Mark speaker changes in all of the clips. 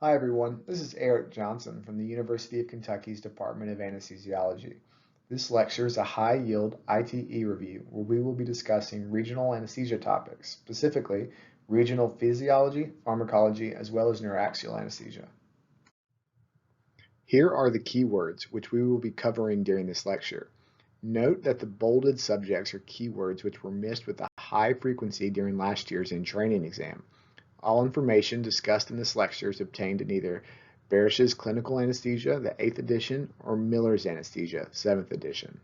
Speaker 1: Hi everyone, this is Eric Johnson from the University of Kentucky's Department of Anesthesiology. This lecture is a high-yield ITE review where we will be discussing regional anesthesia topics, specifically regional physiology, pharmacology, as well as neuraxial anesthesia. Here are the keywords which we will be covering during this lecture. Note that the bolded subjects are keywords which were missed with a high frequency during last year's in-training exam. All information discussed in this lecture is obtained in either Barish's Clinical Anesthesia, the 8th edition, or Miller's Anesthesia, 7th edition.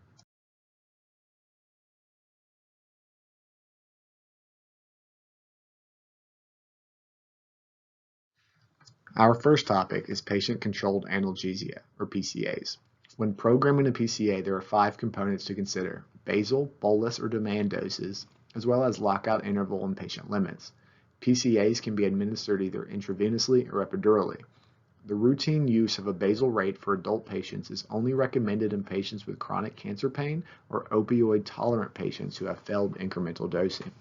Speaker 1: Our first topic is patient-controlled analgesia, or PCAs. When programming a PCA, there are 5 components to consider: basal, bolus, or demand doses, as well as lockout interval and patient limits. PCAs can be administered either intravenously or epidurally. The routine use of a basal rate for adult patients is only recommended in patients with chronic cancer pain or opioid-tolerant patients who have failed incremental dosing.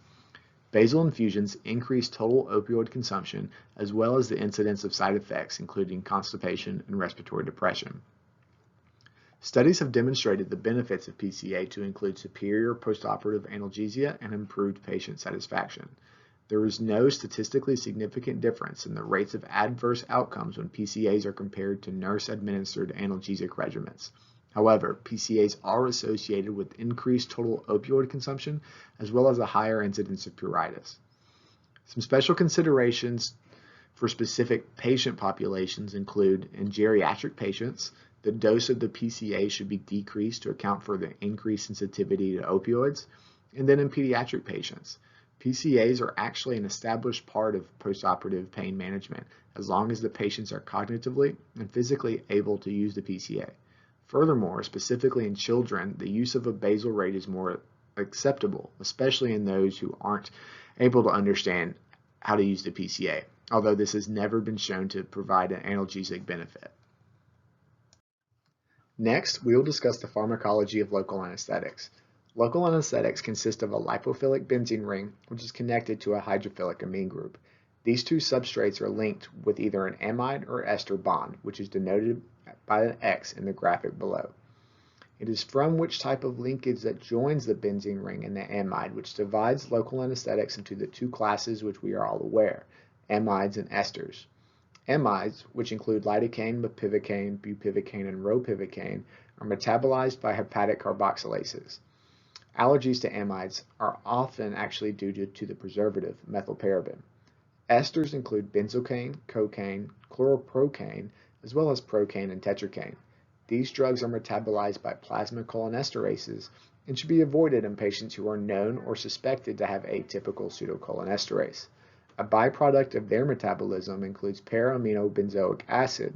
Speaker 1: Basal infusions increase total opioid consumption as well as the incidence of side effects, including constipation and respiratory depression. Studies have demonstrated the benefits of PCA to include superior postoperative analgesia and improved patient satisfaction. There is no statistically significant difference in the rates of adverse outcomes when PCAs are compared to nurse-administered analgesic regimens. However, PCAs are associated with increased total opioid consumption as well as a higher incidence of puritis. Some special considerations for specific patient populations include in geriatric patients, the dose of the PCA should be decreased to account for the increased sensitivity to opioids, and then in pediatric patients. PCAs are actually an established part of postoperative pain management as long as the patients are cognitively and physically able to use the PCA. Furthermore, specifically in children, the use of a basal rate is more acceptable, especially in those who aren't able to understand how to use the PCA, although this has never been shown to provide an analgesic benefit. Next, we will discuss the pharmacology of local anesthetics. Local anesthetics consist of a lipophilic benzene ring, which is connected to a hydrophilic amine group. These two substrates are linked with either an amide or ester bond, which is denoted by an X in the graphic below. It is from which type of linkage that joins the benzene ring and the amide which divides local anesthetics into the two classes which we are all aware, amides and esters. Amides, which include lidocaine, bupivacaine, bupivacaine, and ropivacaine, are metabolized by hepatic carboxylases. Allergies to amides are often actually due to the preservative methylparaben. Esters include benzocaine, cocaine, chloroprocaine, as well as procaine and tetracaine. These drugs are metabolized by plasma cholinesterases and should be avoided in patients who are known or suspected to have atypical pseudocholinesterase. A byproduct of their metabolism includes para-aminobenzoic acid,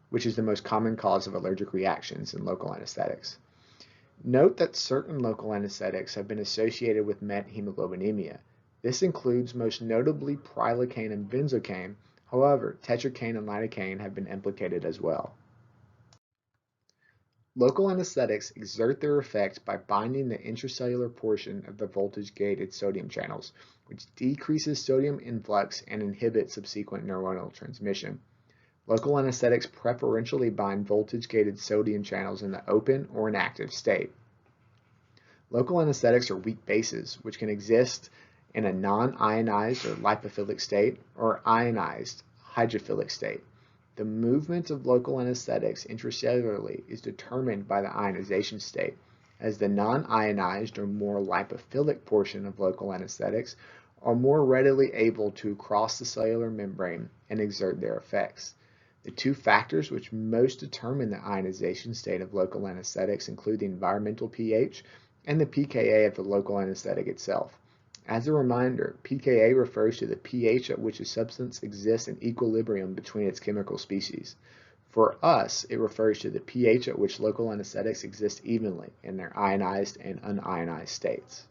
Speaker 1: which is the most common cause of allergic reactions in local anesthetics. Note that certain local anesthetics have been associated with methemoglobinemia. This includes most notably prilocaine and benzocaine. However, tetracaine and lidocaine have been implicated as well. Local anesthetics exert their effect by binding the intracellular portion of the voltage-gated sodium channels, which decreases sodium influx and inhibits subsequent neuronal transmission. Local anesthetics preferentially bind voltage-gated sodium channels in the open or inactive state. Local anesthetics are weak bases, which can exist in a non-ionized or lipophilic state or ionized hydrophilic state. The movement of local anesthetics intracellularly is determined by the ionization state, as the non-ionized or more lipophilic portion of local anesthetics are more readily able to cross the cellular membrane and exert their effects. The two factors which most determine the ionization state of local anesthetics include the environmental pH and the pKa of the local anesthetic itself. As a reminder, pKa refers to the pH at which a substance exists in equilibrium between its chemical species. For us, it refers to the pH at which local anesthetics exist evenly in their ionized and unionized states.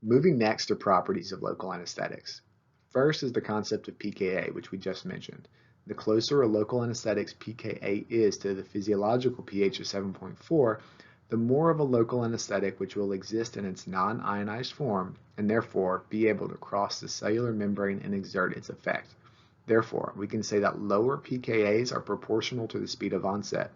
Speaker 1: Moving next to properties of local anesthetics. First is the concept of pKa, which we just mentioned. The closer a local anesthetic's pKa is to the physiological pH of 7.4, the more of a local anesthetic which will exist in its non-ionized form and therefore be able to cross the cellular membrane and exert its effect. Therefore, we can say that lower pKa's are proportional to the speed of onset.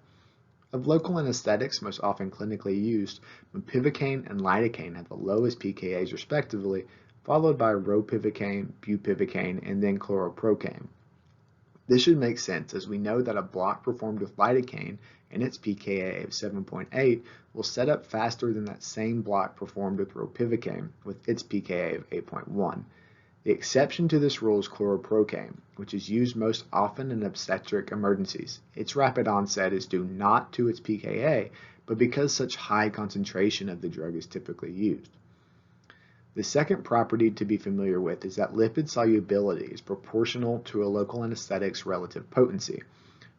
Speaker 1: Of local anesthetics most often clinically used, bupivacaine and lidocaine have the lowest pKa's respectively, followed by ropivacaine, bupivacaine, and then chloroprocaine. This should make sense as we know that a block performed with lidocaine and its pKa of 7.8 will set up faster than that same block performed with ropivacaine with its pKa of 8.1. The exception to this rule is chloroprocaine, which is used most often in obstetric emergencies. Its rapid onset is due not to its pKa, but because such high concentration of the drug is typically used. The second property to be familiar with is that lipid solubility is proportional to a local anesthetic's relative potency.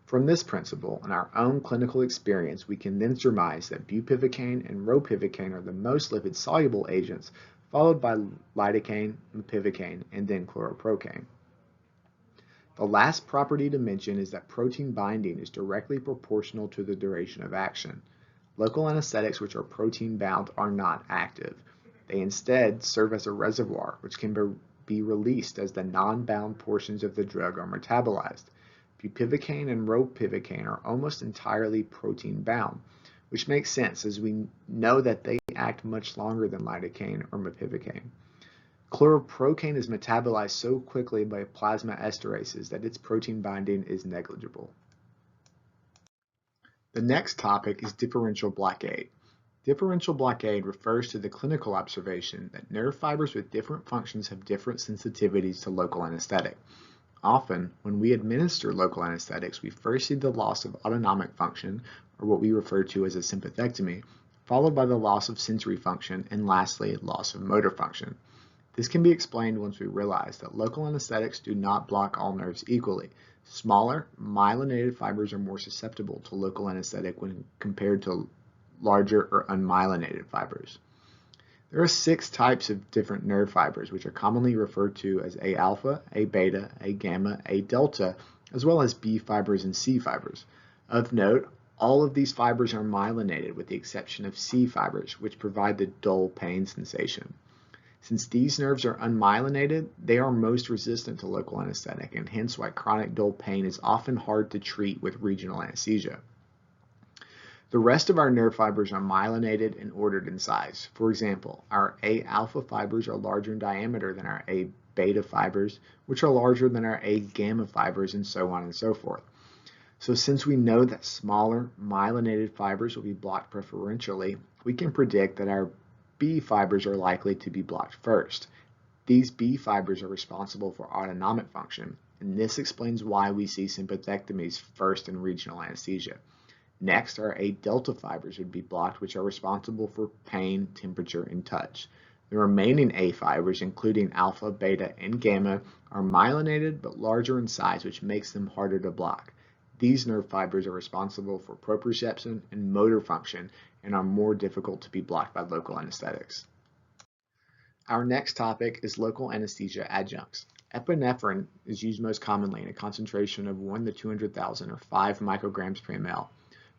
Speaker 1: From this principle, in our own clinical experience, we can then surmise that bupivacaine and ropivacaine are the most lipid-soluble agents, followed by lidocaine, bupivacaine, and then chloroprocaine. The last property to mention is that protein binding is directly proportional to the duration of action. Local anesthetics which are protein-bound are not active. They instead serve as a reservoir which can be released as the non-bound portions of the drug are metabolized. Bupivacaine and ropivacaine are almost entirely protein-bound, which makes sense as we know that they act much longer than lidocaine or bupivacaine. Chloroprocaine is metabolized so quickly by plasma esterases that its protein binding is negligible. The next topic is differential blockade. Differential blockade refers to the clinical observation that nerve fibers with different functions have different sensitivities to local anesthetic. Often, when we administer local anesthetics, we first see the loss of autonomic function, or what we refer to as a sympathectomy, followed by the loss of sensory function, and lastly, loss of motor function. This can be explained once we realize that local anesthetics do not block all nerves equally. Smaller, myelinated fibers are more susceptible to local anesthetic when compared to larger or unmyelinated fibers. There are 6 types of different nerve fibers, which are commonly referred to as A alpha, A beta, A gamma, A delta, as well as B fibers and C fibers. Of note, all of these fibers are myelinated with the exception of C fibers, which provide the dull pain sensation. Since these nerves are unmyelinated, they are most resistant to local anesthetic, and hence why chronic dull pain is often hard to treat with regional anesthesia. The rest of our nerve fibers are myelinated and ordered in size. For example, our A alpha fibers are larger in diameter than our A beta fibers, which are larger than our A gamma fibers, and so on and so forth. So since we know that smaller myelinated fibers will be blocked preferentially, we can predict that our B fibers are likely to be blocked first. These B fibers are responsible for autonomic function, and this explains why we see sympathectomies first in regional anesthesia. Next, our A delta fibers would be blocked, which are responsible for pain, temperature, and touch. The remaining A fibers, including alpha, beta, and gamma, are myelinated but larger in size, which makes them harder to block. These nerve fibers are responsible for proprioception and motor function and are more difficult to be blocked by local anesthetics. Our next topic is local anesthesia adjuncts. Epinephrine is used most commonly in a concentration of 1 to 200,000 or 5 micrograms per ml.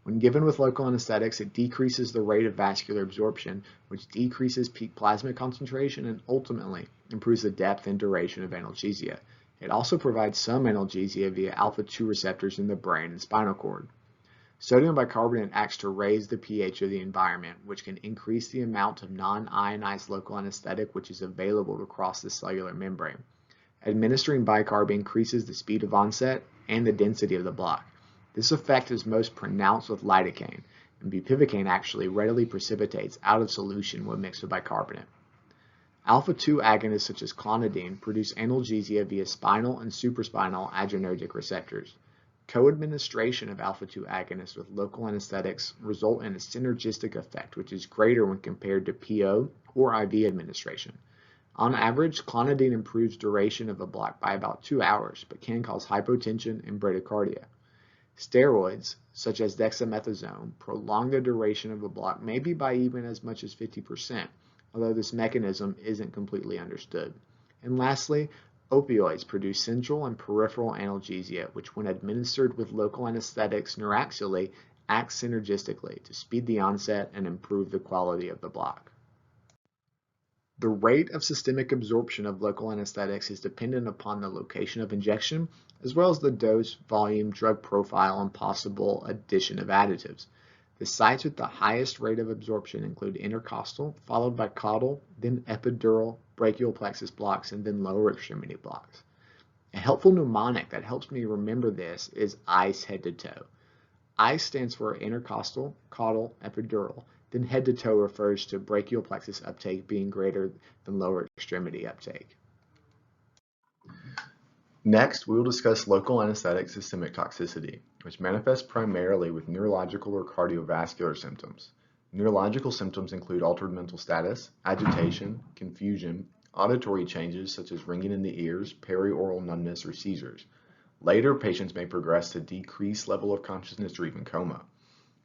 Speaker 1: When given with local anesthetics, it decreases the rate of vascular absorption, which decreases peak plasma concentration and ultimately improves the depth and duration of analgesia. It also provides some analgesia via alpha-2 receptors in the brain and spinal cord. Sodium bicarbonate acts to raise the pH of the environment, which can increase the amount of non-ionized local anesthetic which is available to cross the cellular membrane. Administering bicarb increases the speed of onset and the density of the block. This effect is most pronounced with lidocaine, and bupivacaine actually readily precipitates out of solution when mixed with bicarbonate. Alpha-2 agonists such as clonidine produce analgesia via spinal and supraspinal adrenergic receptors. Co-administration of alpha-2 agonists with local anesthetics result in a synergistic effect, which is greater when compared to PO or IV administration. On average, clonidine improves duration of the block by about 2 hours, but can cause hypotension and bradycardia. Steroids, such as dexamethasone, prolong the duration of the block maybe by even as much as 50%, although this mechanism isn't completely understood. And lastly, opioids produce central and peripheral analgesia, which when administered with local anesthetics neuraxially, act synergistically to speed the onset and improve the quality of the block. The rate of systemic absorption of local anesthetics is dependent upon the location of injection, as well as the dose, volume, drug profile, and possible addition of additives. The sites with the highest rate of absorption include intercostal, followed by caudal, then epidural, brachial plexus blocks, and then lower extremity blocks. A helpful mnemonic that helps me remember this is ICE head to toe. ICE stands for intercostal, caudal, epidural. Then head to toe refers to brachial plexus uptake being greater than lower extremity uptake. Next, we will discuss local anesthetic systemic toxicity, which manifests primarily with neurological or cardiovascular symptoms. Neurological symptoms include altered mental status, agitation, confusion, auditory changes such as ringing in the ears, perioral numbness, or seizures. Later, patients may progress to decreased level of consciousness or even coma.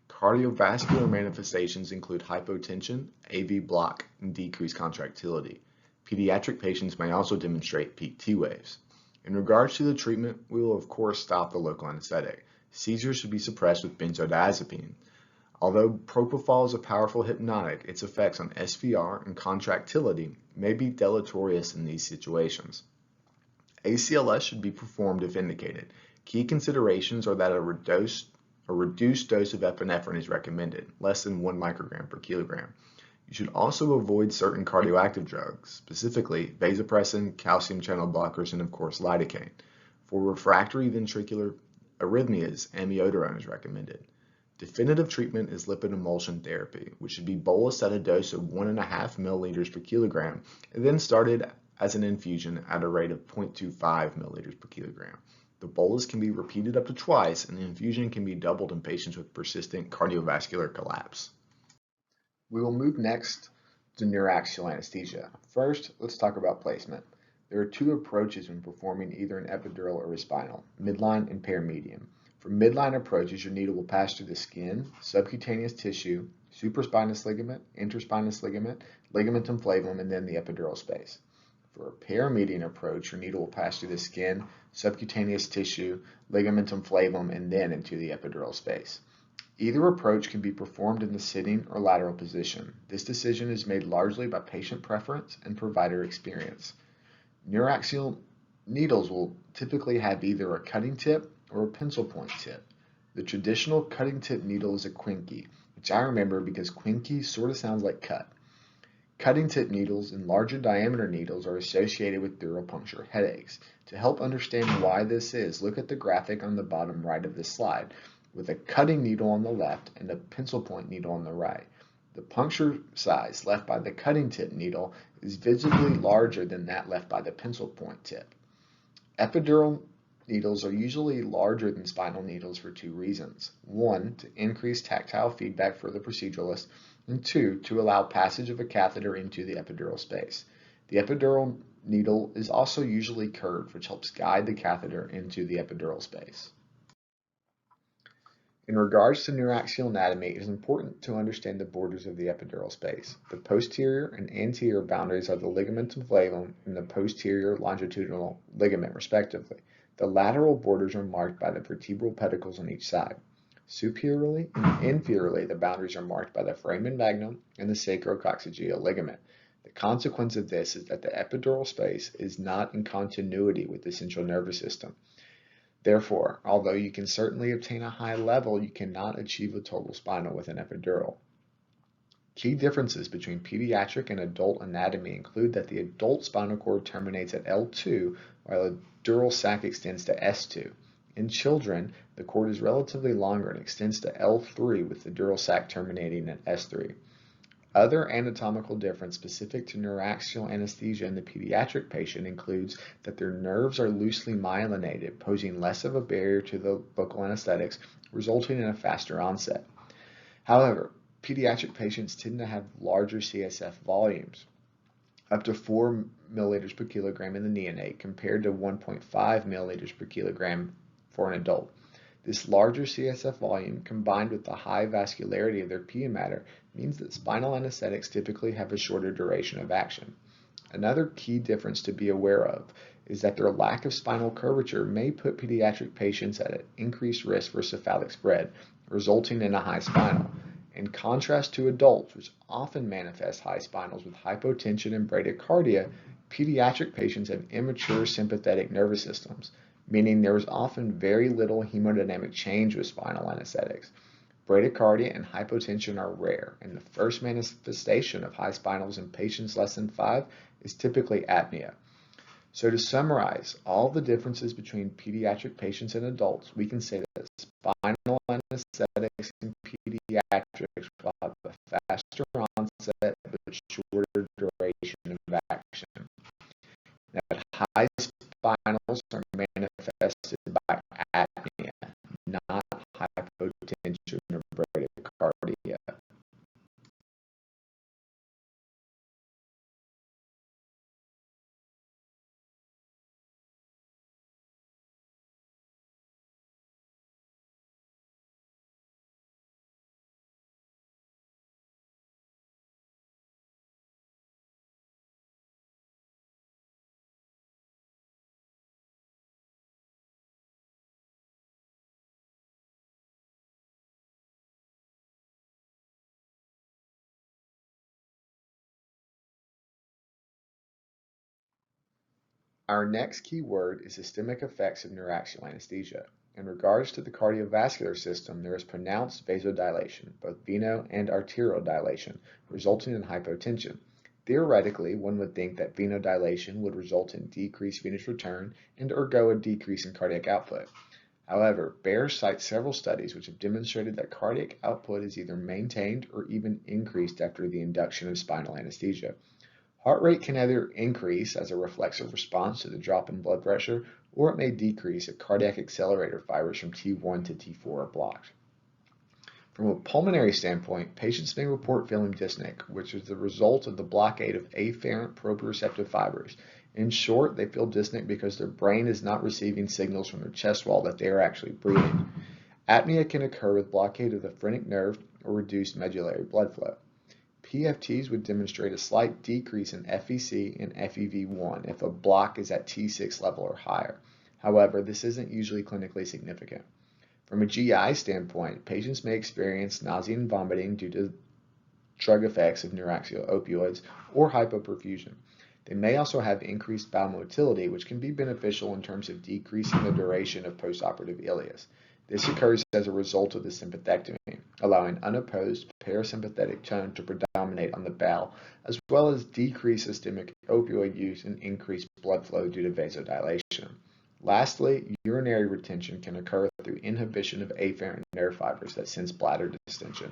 Speaker 1: Cardiovascular manifestations include hypotension, AV block, and decreased contractility. Pediatric patients may also demonstrate peak T waves. In regards to the treatment, we will of course stop the local anesthetic. Seizures should be suppressed with benzodiazepine. Although propofol is a powerful hypnotic, its effects on SVR and contractility may be deleterious in these situations. ACLS should be performed if indicated. Key considerations are that a reduced dose of epinephrine is recommended, less than 1 microgram per kilogram. You should also avoid certain cardioactive drugs, specifically vasopressin, calcium channel blockers, and of course lidocaine. For refractory ventricular arrhythmias, amiodarone is recommended. Definitive treatment is lipid emulsion therapy, which should be bolused at a dose of 1.5 milliliters per kilogram and then started as an infusion at a rate of 0.25 milliliters per kilogram. The bolus can be repeated up to twice, and the infusion can be doubled in patients with persistent cardiovascular collapse. We will move next to neuraxial anesthesia. First, let's talk about placement. There are two approaches when performing either an epidural or a spinal, midline and paramedian. For midline approaches, your needle will pass through the skin, subcutaneous tissue, supraspinous ligament, interspinous ligament, ligamentum flavum, and then the epidural space. For a paramedian approach, your needle will pass through the skin, subcutaneous tissue, ligamentum flavum, and then into the epidural space. Either approach can be performed in the sitting or lateral position. This decision is made largely by patient preference and provider experience. Neuraxial needles will typically have either a cutting tip or a pencil point tip. The traditional cutting tip needle is a Quinky, which I remember because Quinky sort of sounds like cut. Cutting tip needles and larger diameter needles are associated with dural puncture headaches. To help understand why this is, look at the graphic on the bottom right of this slide, with a cutting needle on the left and a pencil point needle on the right. The puncture size left by the cutting tip needle is visibly larger than that left by the pencil point tip. Epidural needles are usually larger than spinal needles for two reasons. One, to increase tactile feedback for the proceduralist, and two, to allow passage of a catheter into the epidural space. The epidural needle is also usually curved, which helps guide the catheter into the epidural space. In regards to neuraxial anatomy, it is important to understand the borders of the epidural space. The posterior and anterior boundaries are the ligamentum flavum and the posterior longitudinal ligament, respectively. The lateral borders are marked by the vertebral pedicles on each side. Superiorly and inferiorly, the boundaries are marked by the foramen magnum and the sacrococcygeal ligament. The consequence of this is that the epidural space is not in continuity with the central nervous system. Therefore, although you can certainly obtain a high level, you cannot achieve a total spinal with an epidural. Key differences between pediatric and adult anatomy include that the adult spinal cord terminates at L2, while the dural sac extends to S2. In children, the cord is relatively longer and extends to L3, with the dural sac terminating at S3. Other anatomical difference specific to neuraxial anesthesia in the pediatric patient includes that their nerves are loosely myelinated, posing less of a barrier to the local anesthetics, resulting in a faster onset. However, pediatric patients tend to have larger CSF volumes, up to 4 milliliters per kilogram in the neonate compared to 1.5 milliliters per kilogram for an adult. This larger CSF volume, combined with the high vascularity of their pia mater, means that spinal anesthetics typically have a shorter duration of action. Another key difference to be aware of is that their lack of spinal curvature may put pediatric patients at an increased risk for cephalic spread, resulting in a high spinal. In contrast to adults, which often manifest high spinals with hypotension and bradycardia, pediatric patients have immature sympathetic nervous systems, meaning there is often very little hemodynamic change with spinal anesthetics. Bradycardia and hypotension are rare, and the first manifestation of high spinals in patients less than 5 is typically apnea. So to summarize all the differences between pediatric patients and adults, we can say that spinal anesthetics in pediatrics will have a faster onset but shorter duration of action. Now, high spinals are manifested by apnea, not hypotension or bradycardia. Our next key word is systemic effects of neuraxial anesthesia. In regards to the cardiovascular system, there is pronounced vasodilation, both veno and arterial dilation, resulting in hypotension. Theoretically, one would think that venodilation would result in decreased venous return and ergo a decrease in cardiac output. However, Baer cites several studies which have demonstrated that cardiac output is either maintained or even increased after the induction of spinal anesthesia. Heart rate can either increase as a reflexive response to the drop in blood pressure, or it may decrease if cardiac accelerator fibers from T1 to T4 are blocked. From a pulmonary standpoint, patients may report feeling dyspneic, which is the result of the blockade of afferent proprioceptive fibers. In short, they feel dyspneic because their brain is not receiving signals from their chest wall that they are actually breathing. Apnea can occur with blockade of the phrenic nerve or reduced medullary blood flow. PFTs would demonstrate a slight decrease in FVC and FEV1 if a block is at T6 level or higher. However, this isn't usually clinically significant. From a GI standpoint, patients may experience nausea and vomiting due to drug effects of neuraxial opioids or hypoperfusion. They may also have increased bowel motility, which can be beneficial in terms of decreasing the duration of postoperative ileus. This occurs as a result of the sympathectomy, allowing unopposed parasympathetic tone to predominate on the bowel, as well as decreased systemic opioid use and increased blood flow due to vasodilation. Lastly, urinary retention can occur through inhibition of afferent nerve fibers that sense bladder distension.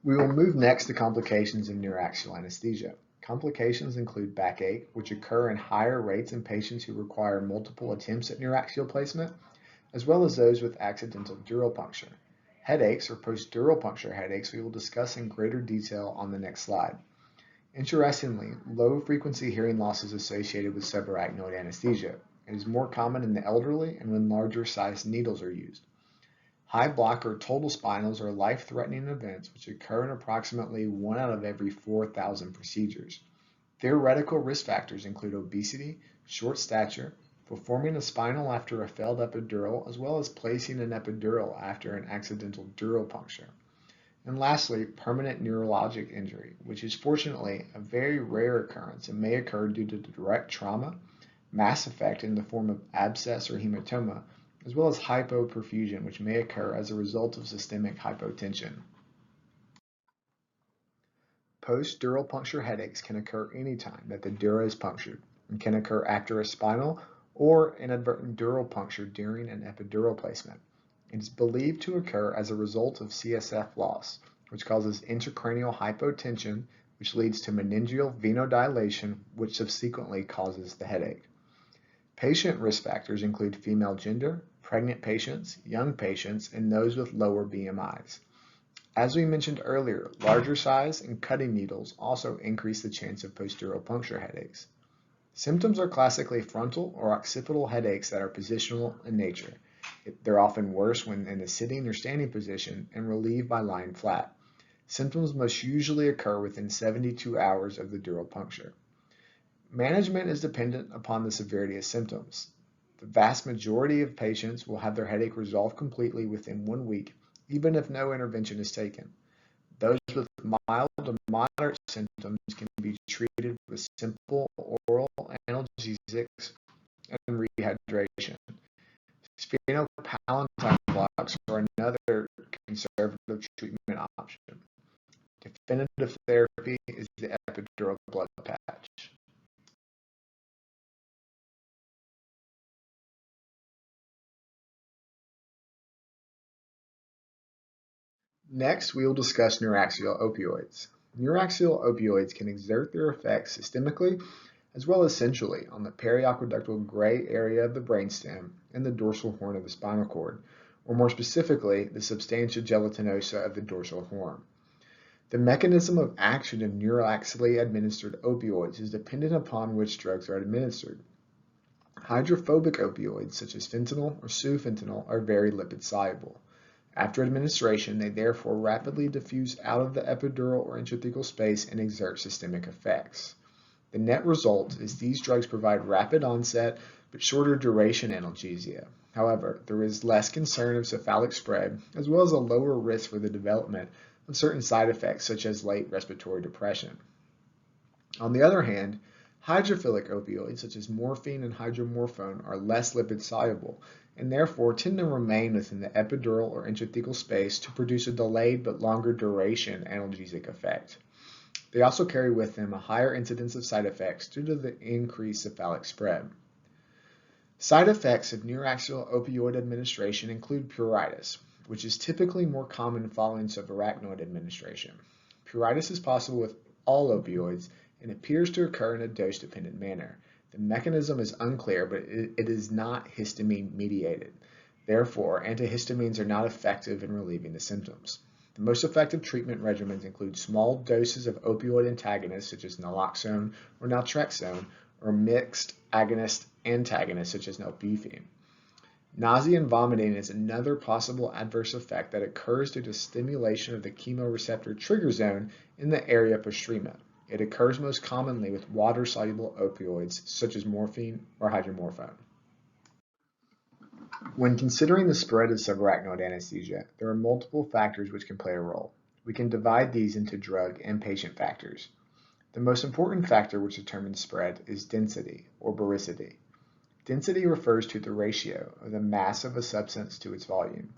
Speaker 1: We will move next to complications of neuraxial anesthesia. Complications include backache, which occur in higher rates in patients who require multiple attempts at neuraxial placement, as well as those with accidental dural puncture. Headaches, or post-dural puncture headaches, we will discuss in greater detail on the next slide. Interestingly, low-frequency hearing loss is associated with subarachnoid anesthesia. It is more common in the elderly and when larger-sized needles are used. High block or total spinals are life-threatening events which occur in approximately 1 out of every 4,000 procedures. Theoretical risk factors include obesity, short stature, performing a spinal after a failed epidural, as well as placing an epidural after an accidental dural puncture. And lastly, permanent neurologic injury, which is fortunately a very rare occurrence and may occur due to direct trauma, mass effect in the form of abscess or hematoma, as well as hypoperfusion, which may occur as a result of systemic hypotension. Post-dural puncture headaches can occur anytime that the dura is punctured and can occur after a spinal or inadvertent dural puncture during an epidural placement. It is believed to occur as a result of CSF loss, which causes intracranial hypotension, which leads to meningeal venodilation, which subsequently causes the headache. Patient risk factors include female gender, pregnant patients, young patients, and those with lower BMIs. As we mentioned earlier, larger size and cutting needles also increase the chance of post-dural puncture headaches. Symptoms are classically frontal or occipital headaches that are positional in nature. They're often worse when in a sitting or standing position and relieved by lying flat. Symptoms must usually occur within 72 hours of the dural puncture. Management is dependent upon the severity of symptoms. The vast majority of patients will have their headache resolved completely within 1 week, even if no intervention is taken. Those with mild to moderate symptoms can be treated with simple oral analgesics and rehydration. Sphenopalatine blocks are another conservative treatment option. Definitive therapy is the epidural blood patch. Next, we will discuss neuraxial opioids. Neuraxial opioids can exert their effects systemically as well as centrally on the periaqueductal gray area of the brainstem and the dorsal horn of the spinal cord, or more specifically, the substantia gelatinosa of the dorsal horn. The mechanism of action of neuraxially administered opioids is dependent upon which drugs are administered. Hydrophobic opioids, such as fentanyl or sufentanil, are very lipid soluble. After administration, they therefore rapidly diffuse out of the epidural or intrathecal space and exert systemic effects. The net result is these drugs provide rapid onset but shorter duration analgesia. However, there is less concern of cephalic spread, as well as a lower risk for the development of certain side effects such as late respiratory depression. On the other hand, hydrophilic opioids such as morphine and hydromorphone are less lipid soluble and therefore tend to remain within the epidural or intrathecal space to produce a delayed but longer duration analgesic effect. They also carry with them a higher incidence of side effects due to the increased cephalic spread. Side effects of neuraxial opioid administration include puritis, which is typically more common following subarachnoid administration. Puritis is possible with all opioids and appears to occur in a dose-dependent manner. The mechanism is unclear, but it is not histamine-mediated. Therefore, antihistamines are not effective in relieving the symptoms. The most effective treatment regimens include small doses of opioid antagonists such as naloxone or naltrexone, or mixed agonist-antagonist such as nalbuphine. Nausea and vomiting is another possible adverse effect that occurs due to stimulation of the chemoreceptor trigger zone in the area postrema. It occurs most commonly with water-soluble opioids such as morphine or hydromorphone. When considering the spread of subarachnoid anesthesia, there are multiple factors which can play a role. We can divide these into drug and patient factors. The most important factor which determines spread is density or baricity. Density refers to the ratio of the mass of a substance to its volume.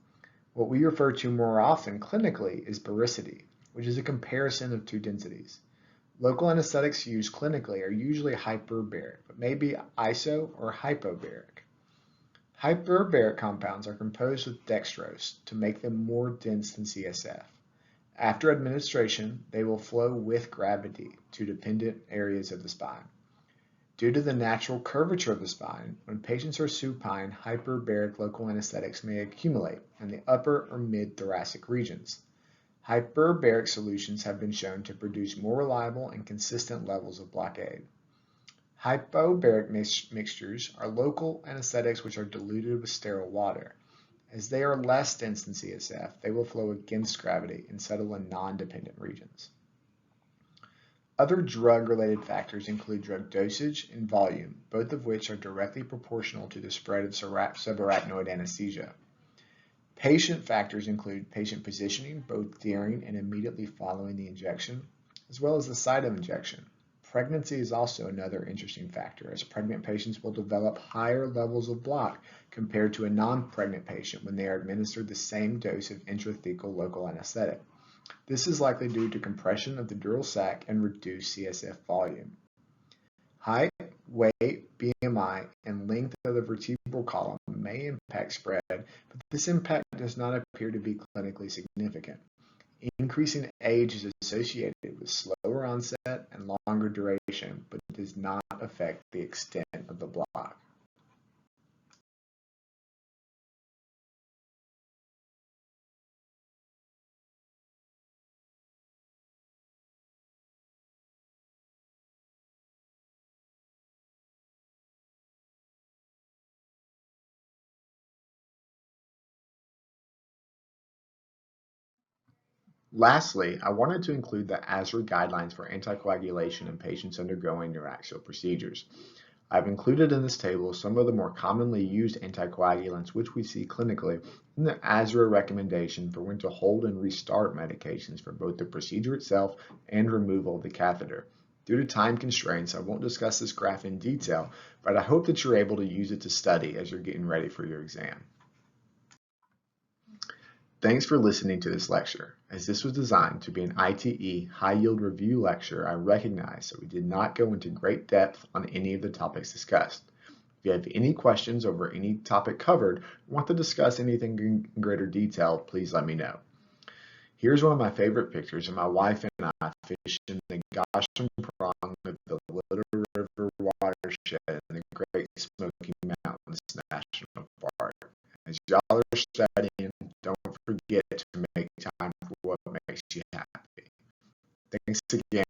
Speaker 1: What we refer to more often clinically is baricity, which is a comparison of two densities. Local anesthetics used clinically are usually hyperbaric, but may be iso or hypobaric. Hyperbaric compounds are composed with dextrose to make them more dense than CSF. After administration, they will flow with gravity to dependent areas of the spine. Due to the natural curvature of the spine, when patients are supine, hyperbaric local anesthetics may accumulate in the upper or mid-thoracic regions. Hyperbaric solutions have been shown to produce more reliable and consistent levels of blockade. Hypobaric mixtures are local anesthetics which are diluted with sterile water. As they are less dense than CSF, they will flow against gravity and settle in non-dependent regions. Other drug-related factors include drug dosage and volume, both of which are directly proportional to the spread of subarachnoid anesthesia. Patient factors include patient positioning, both during and immediately following the injection, as well as the site of injection. Pregnancy is also another interesting factor, as pregnant patients will develop higher levels of block compared to a non-pregnant patient when they are administered the same dose of intrathecal local anesthetic. This is likely due to compression of the dural sac and reduced CSF volume. Height, weight, BMI, and length of the vertebral column may impact spread, but this impact does not appear to be clinically significant. Increasing age is associated with slower onset and longer duration, but does not affect the extent of the block. Lastly, I wanted to include the ASRA guidelines for anticoagulation in patients undergoing neuraxial procedures. I've included in this table some of the more commonly used anticoagulants which we see clinically and the ASRA recommendation for when to hold and restart medications for both the procedure itself and removal of the catheter. Due to time constraints, I won't discuss this graph in detail, but I hope that you're able to use it to study as you're getting ready for your exam. Thanks for listening to this lecture. As this was designed to be an ITE high-yield review lecture, I recognize that we did not go into great depth on any of the topics discussed. If you have any questions over any topic covered or want to discuss anything in greater detail, please let me know. Here's one of my favorite pictures of my wife and I fishing the Goshen Prong of the Little River watershed in the Great Smoky Mountains National Park. As y'all are studying, don't forget to make time for what makes you happy. Thanks again.